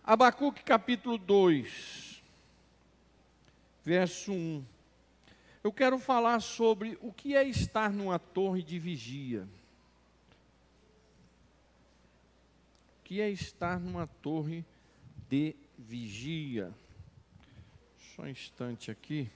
Abacuque capítulo 2, verso 1. Eu quero falar sobre o que é estar numa torre de vigia. O que é estar numa torre de vigia? Só um instante aqui.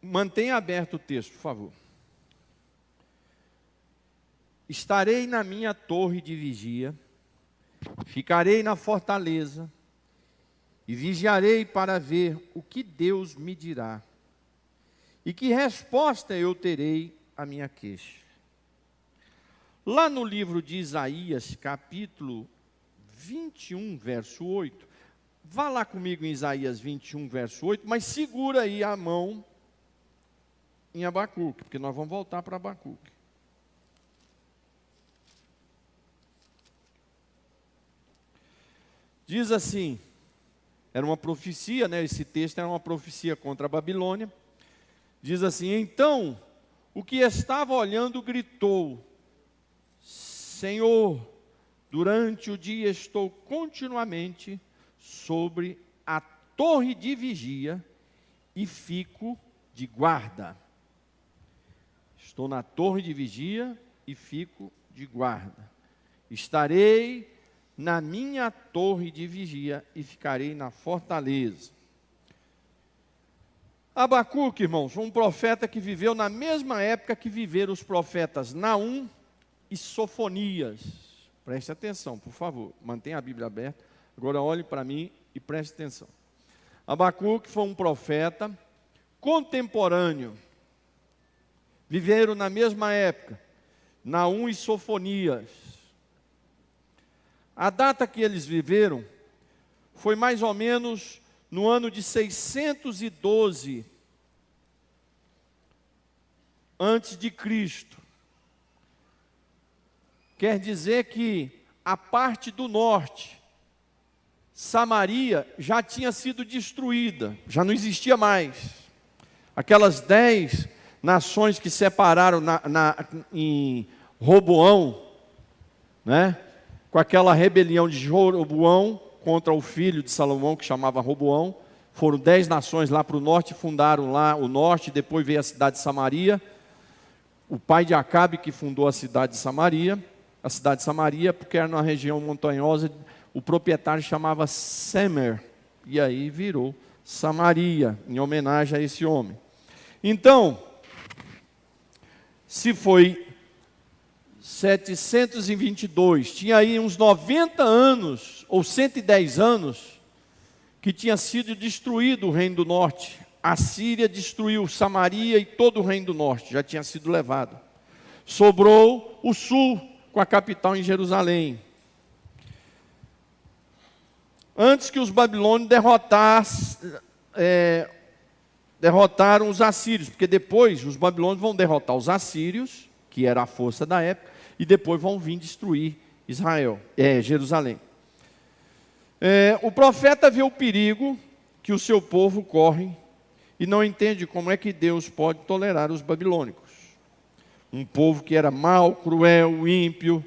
Mantenha aberto o texto, por favor. Estarei na minha torre de vigia, ficarei na fortaleza e vigiarei para ver o que Deus me dirá e que resposta eu terei à minha queixa. Lá no livro de Isaías, capítulo 21, verso 8, vá lá comigo em Isaías 21, verso 8, mas segura aí a mão em Abacuque, porque nós vamos voltar para Abacuque. Diz assim, era uma profecia, né? Esse texto era uma profecia contra a Babilônia. Diz assim: então, o que estava olhando gritou: Senhor, durante o dia estou continuamente sobre a torre de vigia e fico de guarda. Estou na torre de vigia e fico de guarda. Estarei na minha torre de vigia e ficarei na fortaleza. Abacuque, irmãos, foi um profeta que viveu na mesma época que viveram os profetas Naum e Sofonias. Preste atenção, por favor, mantenha a Bíblia aberta. Agora olhe para mim e preste atenção. Abacuque foi um profeta contemporâneo. Viveram na mesma época, Naum e Sofonias. A data que eles viveram foi mais ou menos no ano de 612 antes de Cristo. Quer dizer que a parte do norte, Samaria, já tinha sido destruída, já não existia mais. Aquelas 10 nações que separaram em Roboão, né? Com aquela rebelião de Jeroboão contra o filho de Salomão, que chamava Roboão, foram 10 nações lá para o norte, fundaram lá o norte, depois veio a cidade de Samaria, o pai de Acabe que fundou a cidade de Samaria, porque era numa região montanhosa, o proprietário chamava Semer, e aí virou Samaria, em homenagem a esse homem. Então, se foi 722, tinha aí uns 90 anos, ou 110 anos, que tinha sido destruído o reino do norte. A Síria destruiu Samaria e todo o reino do norte, já tinha sido levado. Sobrou o sul, com a capital em Jerusalém. Antes que os babilônios derrotaram os assírios, porque depois os babilônios vão derrotar os assírios, que era a força da época, e depois vão vir destruir Jerusalém. O profeta vê o perigo que o seu povo corre e não entende como é que Deus pode tolerar os babilônicos. Um povo que era mau, cruel, ímpio,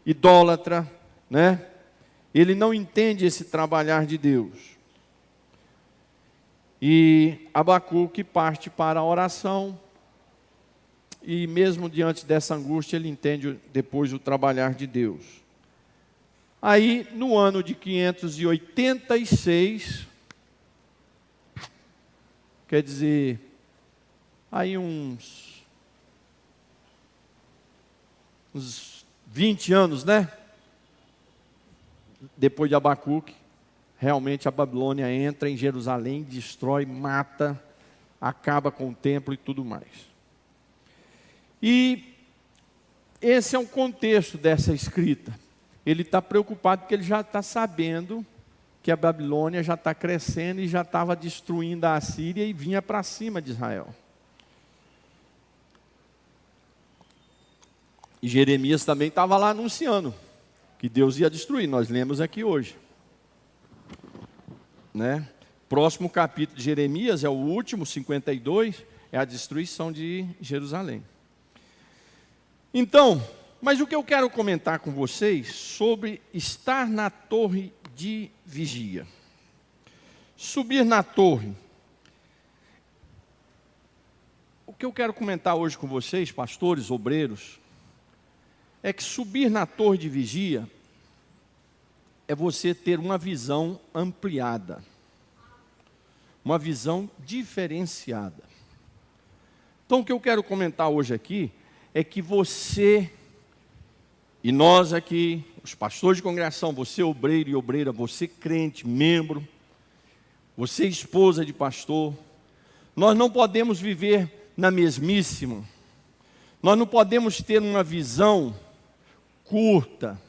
idólatra, né? Ele não entende esse trabalhar de Deus. E Abacuque parte para a oração, e mesmo diante dessa angústia, ele entende depois o trabalhar de Deus. Aí, no ano de 586, quer dizer, aí uns 20 anos, né? Depois de Abacuque, realmente a Babilônia entra em Jerusalém, destrói, mata, acaba com o templo e tudo mais. E esse é o contexto dessa escrita. Ele está preocupado porque ele já está sabendo que a Babilônia já está crescendo e já estava destruindo a Assíria e vinha para cima de Israel. E Jeremias também estava lá anunciando que Deus ia destruir. Nós lemos aqui hoje, né? Próximo capítulo de Jeremias é o último, 52, é a destruição de Jerusalém. Então, mas o que eu quero comentar com vocês sobre estar na torre de vigia. Subir na torre. O que eu quero comentar hoje com vocês, pastores, obreiros, é que subir na torre de vigia é você ter uma visão ampliada, uma visão diferenciada. Então, o que eu quero comentar hoje aqui é que você e nós aqui, os pastores de congregação, você obreiro e obreira, você crente, membro, você esposa de pastor, nós não podemos viver na mesmíssima, nós não podemos ter uma visão curta,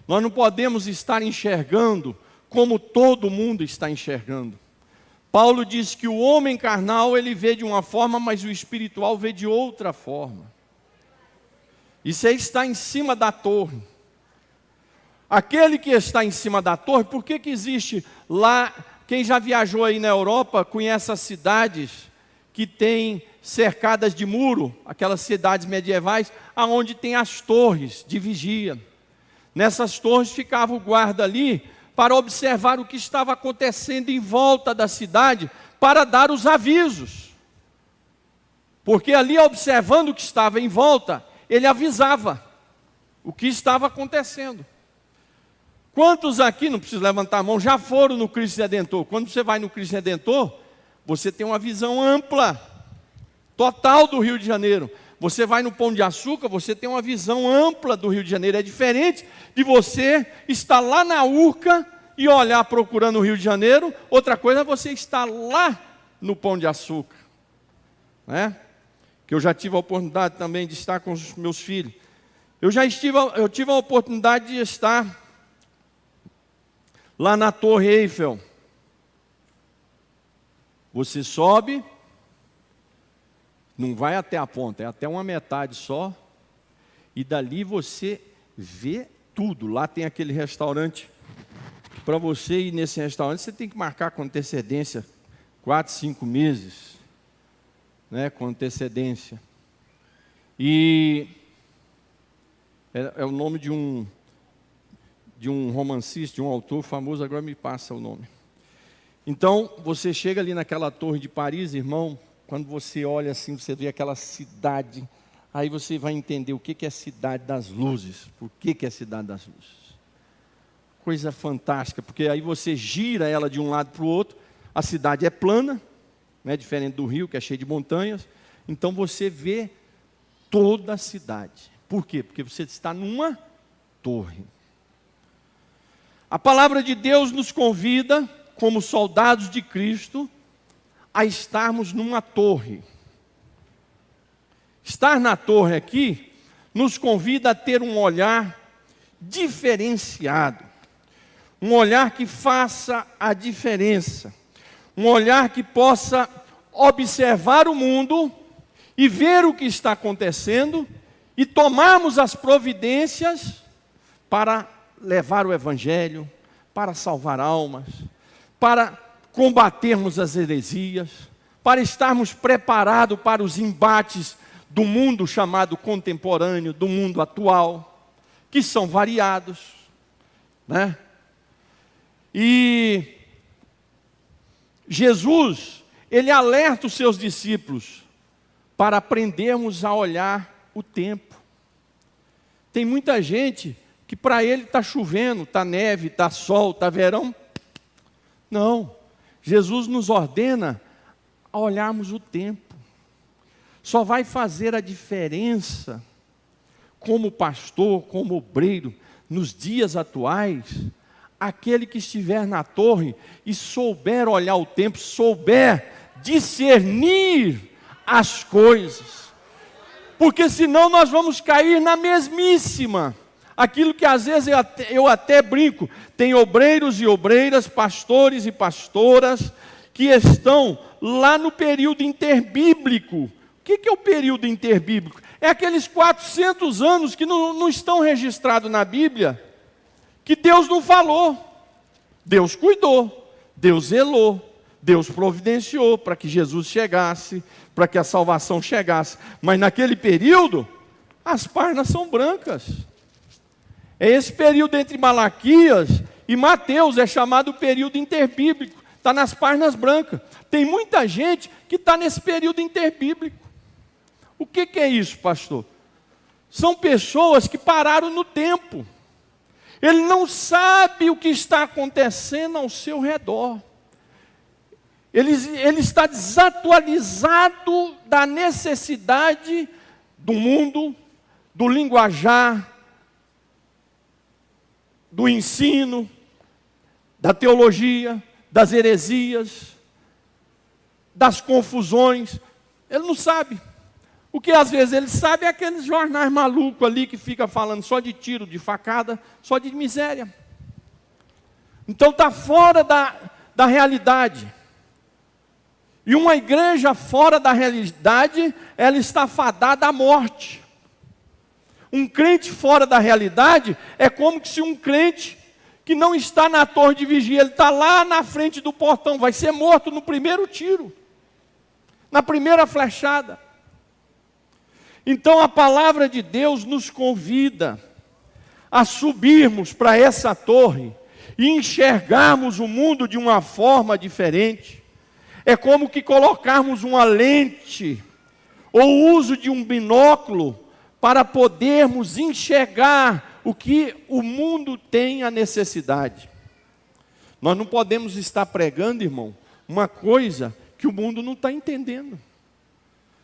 nós não podemos estar enxergando como todo mundo está enxergando. Paulo diz que o homem carnal ele vê de uma forma, mas o espiritual vê de outra forma. Isso aí está em cima da torre. Aquele que está em cima da torre, por que existe lá, quem já viajou aí na Europa, conhece as cidades que têm cercadas de muro, aquelas cidades medievais, aonde tem as torres de vigia. Nessas torres ficava o guarda ali, para observar o que estava acontecendo em volta da cidade, para dar os avisos. Porque ali, observando o que estava em volta, ele avisava o que estava acontecendo. Quantos aqui, não precisa levantar a mão, já foram no Cristo Redentor? Quando você vai no Cristo Redentor, você tem uma visão ampla, total do Rio de Janeiro. Você vai no Pão de Açúcar, você tem uma visão ampla do Rio de Janeiro. É diferente de você estar lá na Urca e olhar procurando o Rio de Janeiro. Outra coisa é você estar lá no Pão de Açúcar, né? Que eu já tive a oportunidade também de estar com os meus filhos. Eu tive a oportunidade de estar lá na Torre Eiffel. Você sobe, não vai até a ponta, é até uma metade só, e dali você vê tudo. Lá tem aquele restaurante, para você ir nesse restaurante, você tem que marcar com antecedência, 4, 5 meses, né, com antecedência. E é o nome de um romancista, de um autor famoso, agora me passa o nome. Então, você chega ali naquela torre de Paris, irmão, quando você olha assim, você vê aquela cidade, aí você vai entender o que é a cidade das luzes. Por que é a cidade das luzes? Coisa fantástica, porque aí você gira ela de um lado para o outro, a cidade é plana, né, diferente do Rio, que é cheio de montanhas, então você vê toda a cidade. Por quê? Porque você está numa torre. A palavra de Deus nos convida, como soldados de Cristo, a estarmos numa torre. Estar na torre aqui nos convida a ter um olhar diferenciado, um olhar que faça a diferença, um olhar que possa observar o mundo e ver o que está acontecendo e tomarmos as providências para levar o Evangelho, para salvar almas, para combatermos as heresias, para estarmos preparados para os embates do mundo chamado contemporâneo, do mundo atual, que são variados, né? E Jesus, ele alerta os seus discípulos para aprendermos a olhar o tempo. Tem muita gente que para ele está chovendo, está neve, está sol, está verão. Não, Jesus nos ordena a olharmos o tempo. Só vai fazer a diferença como pastor, como obreiro, nos dias atuais, aquele que estiver na torre e souber olhar o tempo, souber discernir as coisas. Porque senão nós vamos cair na mesmíssima. Aquilo que às vezes eu até brinco, tem obreiros e obreiras, pastores e pastoras, que estão lá no período interbíblico, que é o período interbíblico? É aqueles 400 anos que não estão registrados na Bíblia, que Deus não falou. Deus cuidou, Deus zelou, Deus providenciou para que Jesus chegasse, para que a salvação chegasse. Mas naquele período, as páginas são brancas. É esse período entre Malaquias e Mateus, é chamado período interbíblico. Está nas páginas brancas. Tem muita gente que está nesse período interbíblico. O que é isso, pastor? São pessoas que pararam no tempo. Ele não sabe o que está acontecendo ao seu redor. Ele está desatualizado da necessidade do mundo, do linguajar, do ensino, da teologia, das heresias, das confusões. Ele não sabe. O que às vezes ele sabe é aqueles jornais malucos ali que fica falando só de tiro, de facada, só de miséria. Então está fora da realidade. E uma igreja fora da realidade, ela está fadada à morte. Um crente fora da realidade é como se um crente que não está na torre de vigia, ele está lá na frente do portão, vai ser morto no primeiro tiro, na primeira flechada. Então a palavra de Deus nos convida a subirmos para essa torre e enxergarmos o mundo de uma forma diferente. É como que colocarmos uma lente ou o uso de um binóculo para podermos enxergar o que o mundo tem a necessidade. Nós não podemos estar pregando, irmão, uma coisa que o mundo não está entendendo.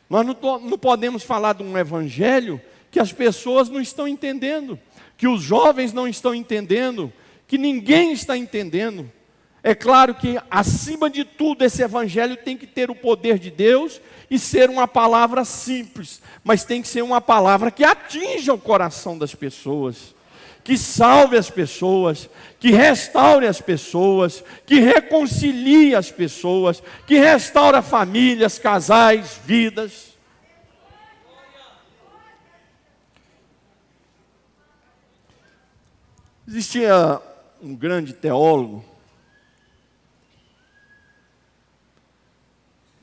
Nós não podemos falar de um evangelho que as pessoas não estão entendendo, que os jovens não estão entendendo, que ninguém está entendendo. É claro que, acima de tudo, esse evangelho tem que ter o poder de Deus e ser uma palavra simples, mas tem que ser uma palavra que atinja o coração das pessoas, que salve as pessoas, que restaure as pessoas, que reconcilie as pessoas, que restaura famílias, casais, vidas. Existia um grande teólogo.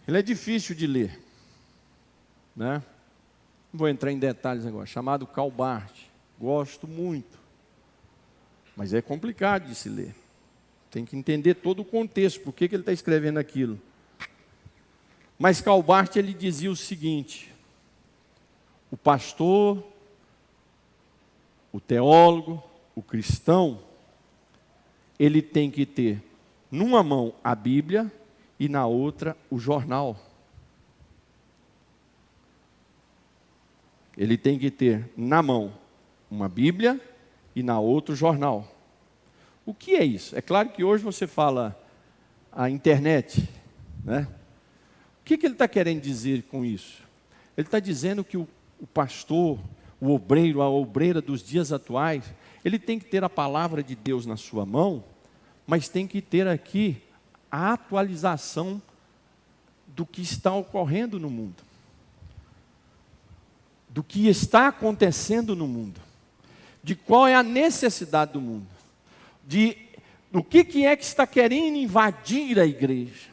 Ele é difícil de ler, né? Não vou entrar em detalhes agora. Chamado Karl Barth. Gosto muito, mas é complicado de se ler. Tem que entender todo o contexto, por que ele está escrevendo aquilo. Mas Karl Barth, ele dizia o seguinte: o pastor, o teólogo, o cristão, ele tem que ter numa mão a Bíblia e na outra o jornal. Ele tem que ter na mão uma Bíblia e na outra o jornal. O que é isso? É claro que hoje você fala a internet, né? O que ele está querendo dizer com isso? Ele está dizendo que o pastor, o obreiro, a obreira dos dias atuais, ele tem que ter a palavra de Deus na sua mão, mas tem que ter aqui a atualização do que está ocorrendo no mundo, do que está acontecendo no mundo, de qual é a necessidade do mundo, do que é que está querendo invadir a igreja,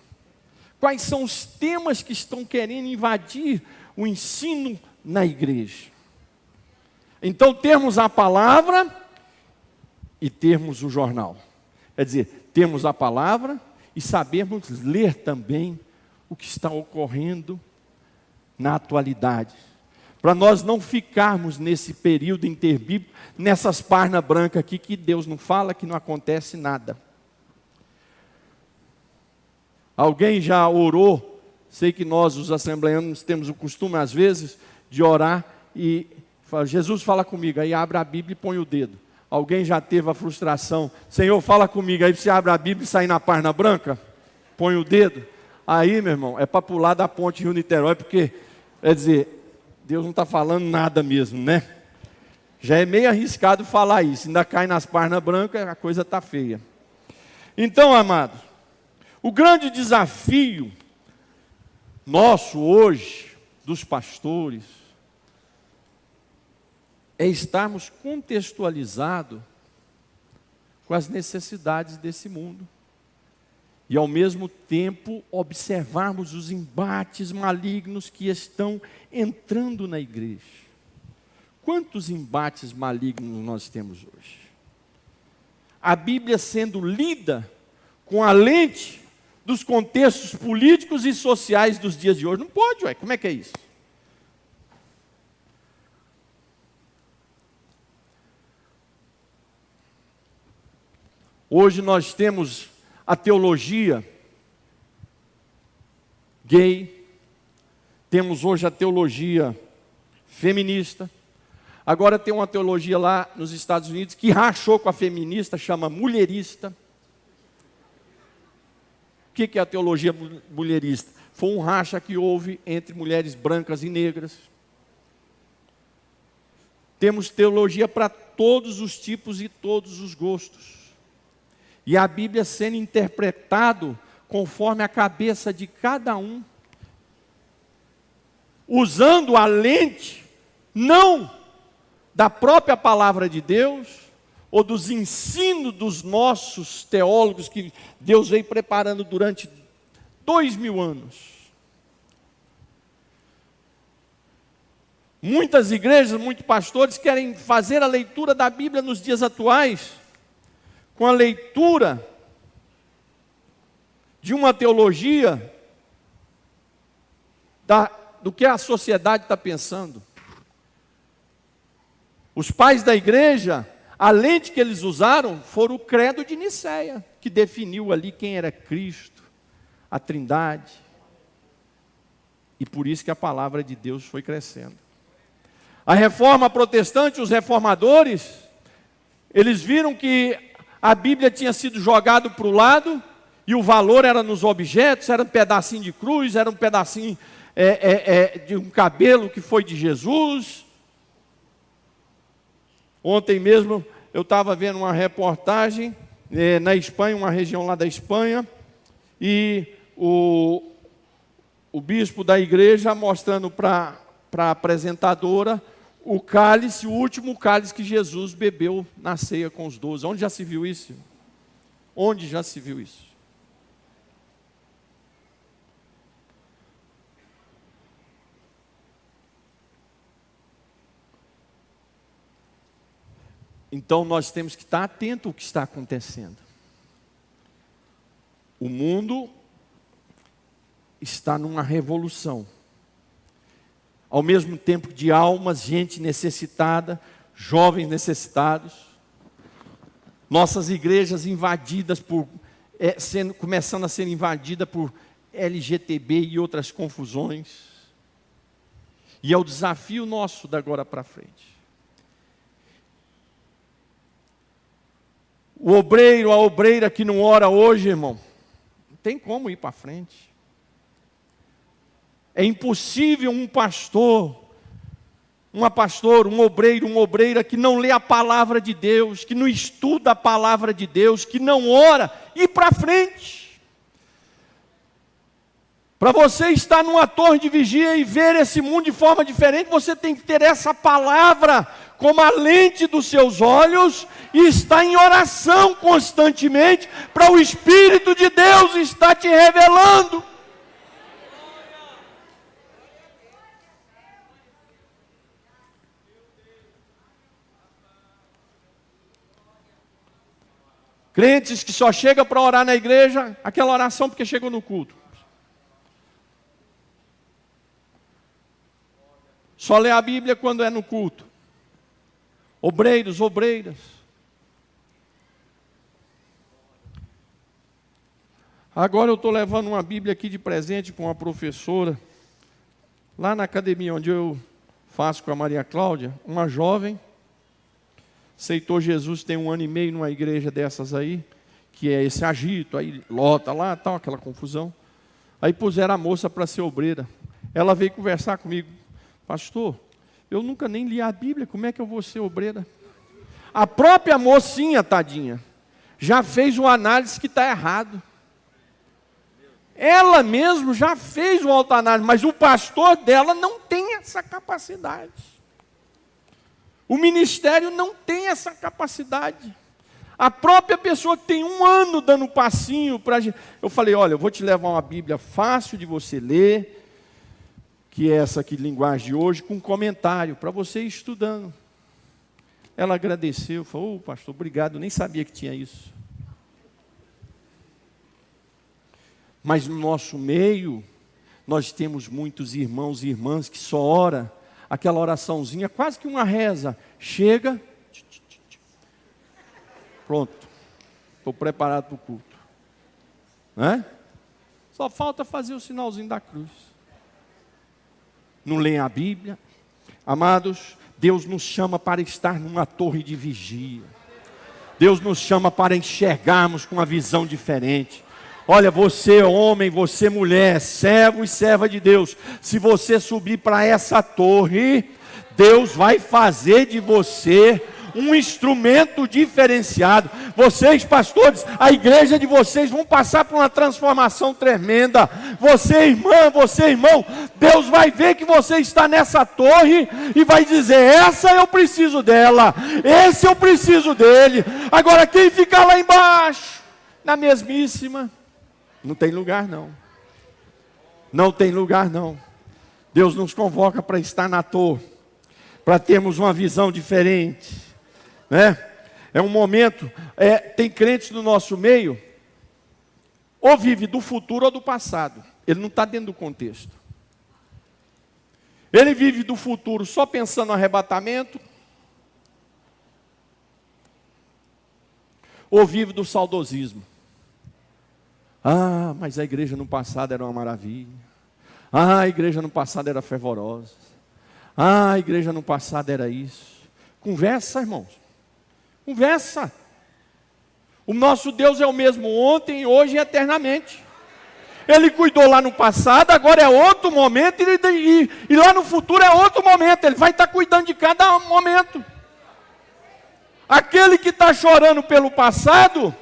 quais são os temas que estão querendo invadir o ensino na igreja. Então termos a palavra e termos o jornal, quer dizer, termos a palavra e sabermos ler também o que está ocorrendo na atualidade, para nós não ficarmos nesse período interbíblico, nessas páginas brancas aqui, que Deus não fala, que não acontece nada. Alguém já orou? Sei que nós, os assembleanos, temos o costume, às vezes, de orar e falar: Jesus, fala comigo, aí abre a Bíblia e põe o dedo. Alguém já teve a frustração: Senhor, fala comigo, aí você abre a Bíblia e sai na página branca, põe o dedo. Aí, meu irmão, é para pular da ponte Rio-Niterói, porque, quer dizer, Deus não está falando nada mesmo, né? Já é meio arriscado falar isso, ainda cai nas páginas brancas, a coisa está feia. Então, amados, o grande desafio nosso hoje, dos pastores, é estarmos contextualizados com as necessidades desse mundo. E ao mesmo tempo observarmos os embates malignos que estão entrando na igreja. Quantos embates malignos nós temos hoje? A Bíblia sendo lida com a lente dos contextos políticos e sociais dos dias de hoje. Não pode, ué, como é que é isso? Hoje nós temos a teologia gay, temos hoje a teologia feminista, agora tem uma teologia lá nos Estados Unidos que rachou com a feminista, chama mulherista. O que é a teologia mulherista? Foi um racha que houve entre mulheres brancas e negras. Temos teologia para todos os tipos e todos os gostos. E a Bíblia sendo interpretado conforme a cabeça de cada um, usando a lente, não da própria palavra de Deus, ou dos ensinos dos nossos teólogos, que Deus veio preparando durante 2000 anos. Muitas igrejas, muitos pastores querem fazer a leitura da Bíblia nos dias atuais, com a leitura de uma teologia do que a sociedade está pensando. Os pais da igreja, a lente que eles usaram, foram o credo de Nicéia, que definiu ali quem era Cristo, a Trindade. E por isso que a palavra de Deus foi crescendo. A reforma protestante, os reformadores, eles viram que a Bíblia tinha sido jogada para o lado, e o valor era nos objetos, era um pedacinho de cruz, era um pedacinho de um cabelo que foi de Jesus. Ontem mesmo eu estava vendo uma reportagem na Espanha, uma região lá da Espanha, e o bispo da igreja mostrando para a apresentadora o cálice, o último cálice que Jesus bebeu na ceia com os 12. Onde já se viu isso? Onde já se viu isso? Então nós temos que estar atentos ao que está acontecendo. O mundo está numa revolução. Ao mesmo tempo de almas, gente necessitada, jovens necessitados, nossas igrejas invadidas começando a ser invadidas por LGTB e outras confusões. E é o desafio nosso da agora para frente. O obreiro, a obreira que não ora hoje, irmão, não tem como ir para frente. É impossível um pastor, uma pastora, um obreiro, uma obreira que não lê a palavra de Deus, que não estuda a palavra de Deus, que não ora, ir para frente. Para você estar numa torre de vigia e ver esse mundo de forma diferente, você tem que ter essa palavra como a lente dos seus olhos e estar em oração constantemente para o Espírito de Deus estar te revelando. Crentes que só chegam para orar na igreja, aquela oração porque chegou no culto. Só lê a Bíblia quando é no culto. Obreiros, obreiras. Agora eu estou levando uma Bíblia aqui de presente para uma professora, lá na academia onde eu faço com a Maria Cláudia, uma jovem, aceitou Jesus tem 1 ano e meio numa igreja dessas aí, que é esse agito, aí lota lá, tal, aquela confusão. Aí puseram a moça para ser obreira. Ela veio conversar comigo. Pastor, eu nunca nem li a Bíblia, como é que eu vou ser obreira? A própria mocinha, tadinha, já fez uma análise que está errado. Ela mesmo já fez o altanário, mas o pastor dela não tem essa capacidade. O ministério não tem essa capacidade. A própria pessoa que tem 1 ano dando passinho para a gente. Eu falei, olha, eu vou te levar uma Bíblia fácil de você ler, que é essa aqui, linguagem de hoje, com comentário, para você ir estudando. Ela agradeceu, falou, pastor, obrigado, nem sabia que tinha isso. Mas no nosso meio, nós temos muitos irmãos e irmãs que só oram, aquela oraçãozinha, quase que uma reza, chega, pronto, estou preparado para o culto. Né? Só falta fazer o sinalzinho da cruz. Não leem a Bíblia. Amados, Deus nos chama para estar numa torre de vigia. Deus nos chama para enxergarmos com uma visão diferente. Olha, você homem, você mulher, servo e serva de Deus, se você subir para essa torre, Deus vai fazer de você um instrumento diferenciado. Vocês, pastores, a igreja de vocês vão passar por uma transformação tremenda. Você, irmã, você, irmão, Deus vai ver que você está nessa torre e vai dizer, essa eu preciso dela, esse eu preciso dele. Agora quem ficar lá embaixo, na mesmíssima, não tem lugar não. Não tem lugar não. Deus nos convoca para estar na torre, para termos uma visão diferente, né? É um momento, tem crentes no nosso meio, ou vive do futuro ou do passado. Ele não está dentro do contexto. Ele vive do futuro só pensando no arrebatamento, ou vive do saudosismo. Ah, mas a igreja no passado era uma maravilha. Ah, a igreja no passado era fervorosa. Ah, a igreja no passado era isso. Conversa, irmãos. Conversa. O nosso Deus é o mesmo ontem, hoje e eternamente. Ele cuidou lá no passado, agora é outro momento, e lá no futuro é outro momento. Ele vai estar cuidando de cada momento. Aquele que está chorando pelo passado,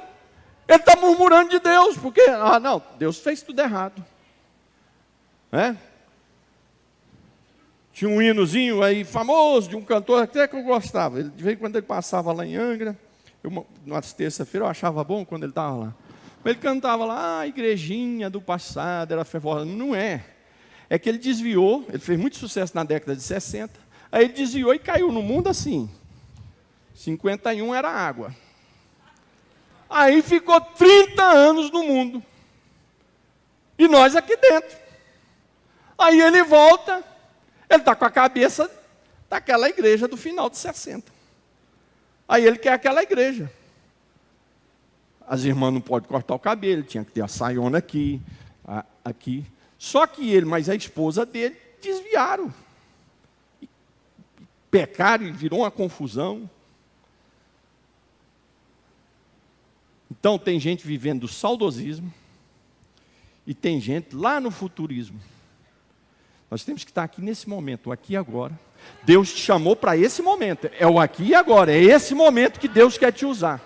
ele está murmurando de Deus, porque, não, Deus fez tudo errado. Tinha um hinozinho aí famoso de um cantor até que eu gostava. Ele, de vez em quando ele passava lá em Angra, na terça-feira eu achava bom quando ele estava lá. Ele cantava lá, a igrejinha do passado era fervorosa. Não é. É que ele desviou, ele fez muito sucesso na década de 60, aí ele desviou e caiu no mundo assim. 51 era água. Aí ficou 30 anos no mundo. E nós aqui dentro. Aí ele volta, ele está com a cabeça daquela igreja do final de 60. Aí ele quer aquela igreja. As irmãs não podem cortar o cabelo, tinha que ter a saiona aqui, aqui. Só que ele, mas a esposa dele, desviaram. Pecaram e virou uma confusão. Então tem gente vivendo do saudosismo e tem gente lá no futurismo. Nós temos que estar aqui nesse momento, o aqui e agora. Deus te chamou para esse momento, é o aqui e agora, é esse momento que Deus quer te usar.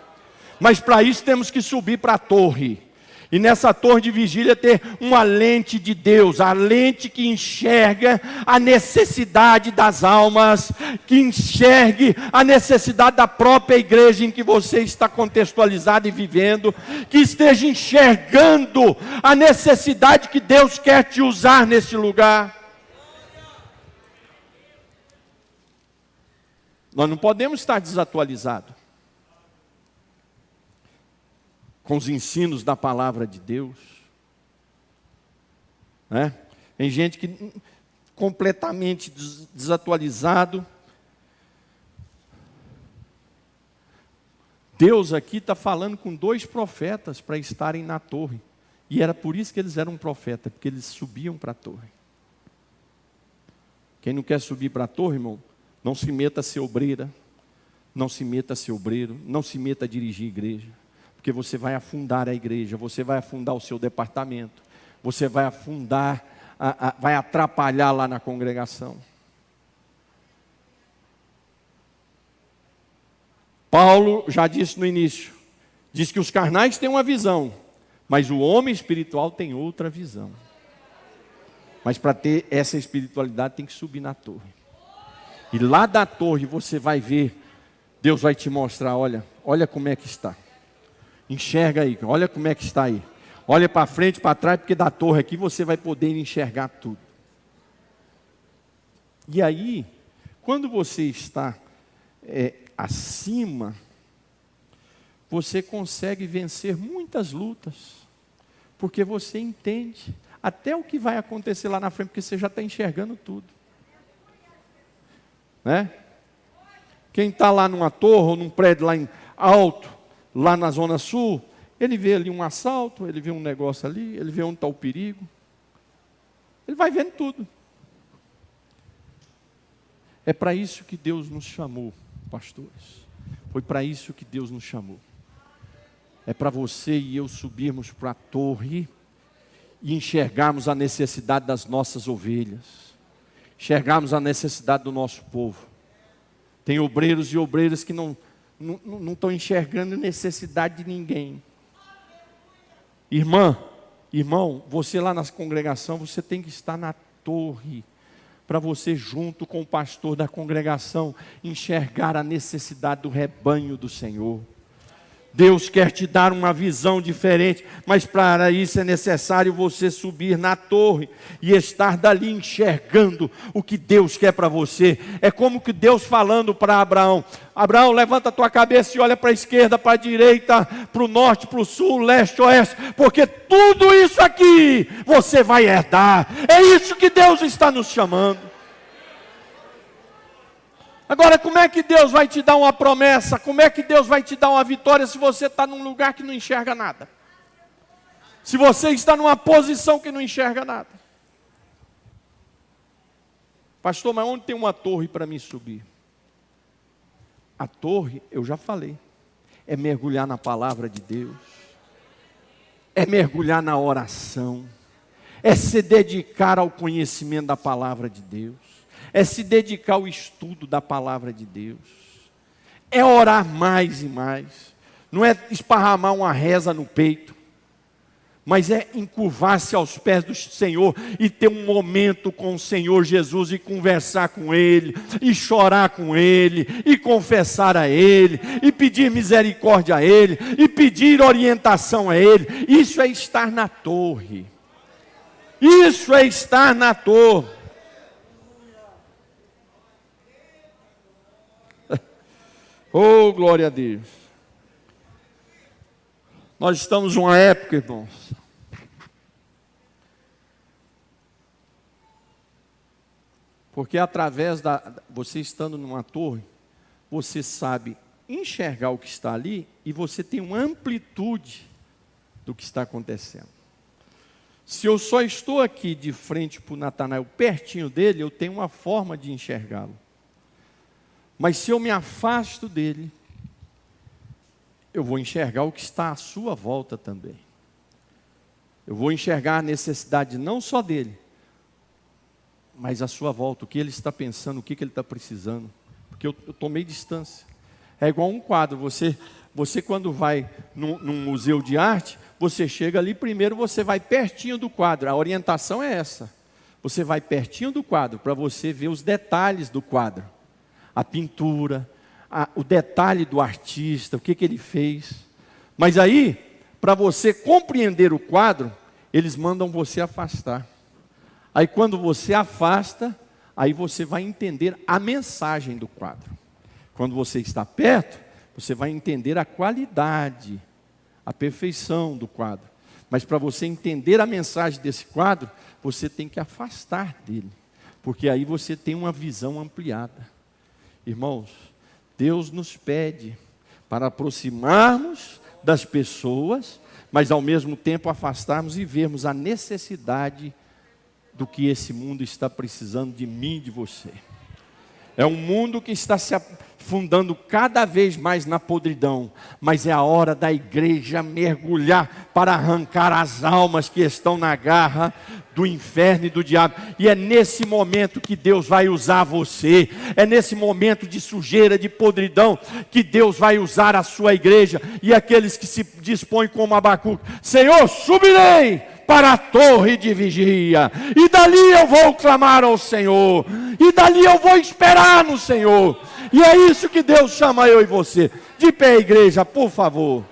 Mas para isso temos que subir para a torre. E nessa torre de vigília ter uma lente de Deus, a lente que enxerga a necessidade das almas, que enxergue a necessidade da própria igreja em que você está contextualizado e vivendo, que esteja enxergando a necessidade que Deus quer te usar nesse lugar. Nós não podemos estar desatualizados com os ensinos da palavra de Deus. Tem gente que completamente desatualizado. Deus aqui está falando com 2 profetas para estarem na torre. E era por isso que eles eram profetas, porque eles subiam para a torre. Quem não quer subir para a torre, irmão, não se meta a ser obreira, não se meta a ser obreiro, não se meta a dirigir igreja. Porque você vai afundar a igreja, você vai afundar o seu departamento, você vai afundar, vai atrapalhar lá na congregação. Paulo já disse no início, diz que os carnais têm uma visão, Mas o homem espiritual tem outra visão. Mas para ter essa espiritualidade tem que subir na torre. E lá da torre você vai ver, Deus vai te mostrar, olha como é que está. Enxerga aí, olha como é que está aí. Olha para frente, para trás, porque da torre aqui você vai poder enxergar tudo. E aí, quando você está acima, você consegue vencer muitas lutas, porque você entende até o que vai acontecer lá na frente, porque você já está enxergando tudo. Né? Quem está lá numa torre ou num prédio lá em alto, lá na Zona Sul, ele vê ali um assalto, ele vê um negócio ali, ele vê onde está o perigo. Ele vai vendo tudo. É para isso que Deus nos chamou, pastores. Foi para isso que Deus nos chamou. É para você e eu subirmos para a torre e enxergarmos a necessidade das nossas ovelhas. Enxergarmos a necessidade do nosso povo. Tem obreiros e obreiras que não estão enxergando necessidade de ninguém. Irmão, você lá na congregação, você tem que estar na torre, para você junto com o pastor da congregação, enxergar a necessidade do rebanho do Senhor. Deus quer te dar uma visão diferente, mas para isso é necessário você subir na torre e estar dali enxergando o que Deus quer para você. É como que Deus falando para Abraão: Abraão, levanta a tua cabeça e olha para a esquerda, para a direita, para o norte, para o sul, leste, oeste, porque tudo isso aqui você vai herdar. É isso que Deus está nos chamando. Agora, como é que Deus vai te dar uma promessa? Como é que Deus vai te dar uma vitória se você está num lugar que não enxerga nada? Se você está numa posição que não enxerga nada? Pastor, mas onde tem uma torre para mim subir? A torre, eu já falei, é mergulhar na palavra de Deus, é mergulhar na oração, é se dedicar ao conhecimento da palavra de Deus, é se dedicar ao estudo da palavra de Deus, é orar mais e mais, não é esparramar uma reza no peito, mas é encurvar-se aos pés do Senhor e ter um momento com o Senhor Jesus e conversar com Ele, e chorar com Ele, e confessar a Ele, e pedir misericórdia a Ele, e pedir orientação a Ele. Isso é estar na torre. Isso é estar na torre. Oh, glória a Deus. Nós estamos numa época, irmãos, porque através você estando numa torre, você sabe enxergar o que está ali e você tem uma amplitude do que está acontecendo. Se eu só estou aqui de frente para o Natanael, pertinho dele, eu tenho uma forma de enxergá-lo. Mas se eu me afasto dele, eu vou enxergar o que está à sua volta também. Eu vou enxergar a necessidade não só dele, mas à sua volta, o que ele está pensando, o que ele está precisando. Porque eu tomei distância. É igual um quadro, você quando vai num museu de arte, você chega ali primeiro, você vai pertinho do quadro. A orientação é essa. Você vai pertinho do quadro para você ver os detalhes do quadro. A pintura, o detalhe do artista, o que ele fez. Mas aí, para você compreender o quadro, eles mandam você afastar. Aí quando você afasta, aí você vai entender a mensagem do quadro. Quando você está perto, você vai entender a qualidade, a perfeição do quadro. Mas para você entender a mensagem desse quadro, você tem que afastar dele. Porque aí você tem uma visão ampliada. Irmãos, Deus nos pede para aproximarmos das pessoas, mas ao mesmo tempo afastarmos e vermos a necessidade do que esse mundo está precisando de mim e de você. É um mundo que está se afundando cada vez mais na podridão, mas é a hora da igreja mergulhar para arrancar as almas que estão na garra do inferno e do diabo. E é nesse momento que Deus vai usar você, é nesse momento de sujeira, de podridão, que Deus vai usar a sua igreja e aqueles que se dispõem como Abacuque: Senhor, subirei para a torre de vigia, e dali eu vou clamar ao Senhor, e dali eu vou esperar no Senhor. E é isso que Deus chama eu e você. De pé, igreja, por favor.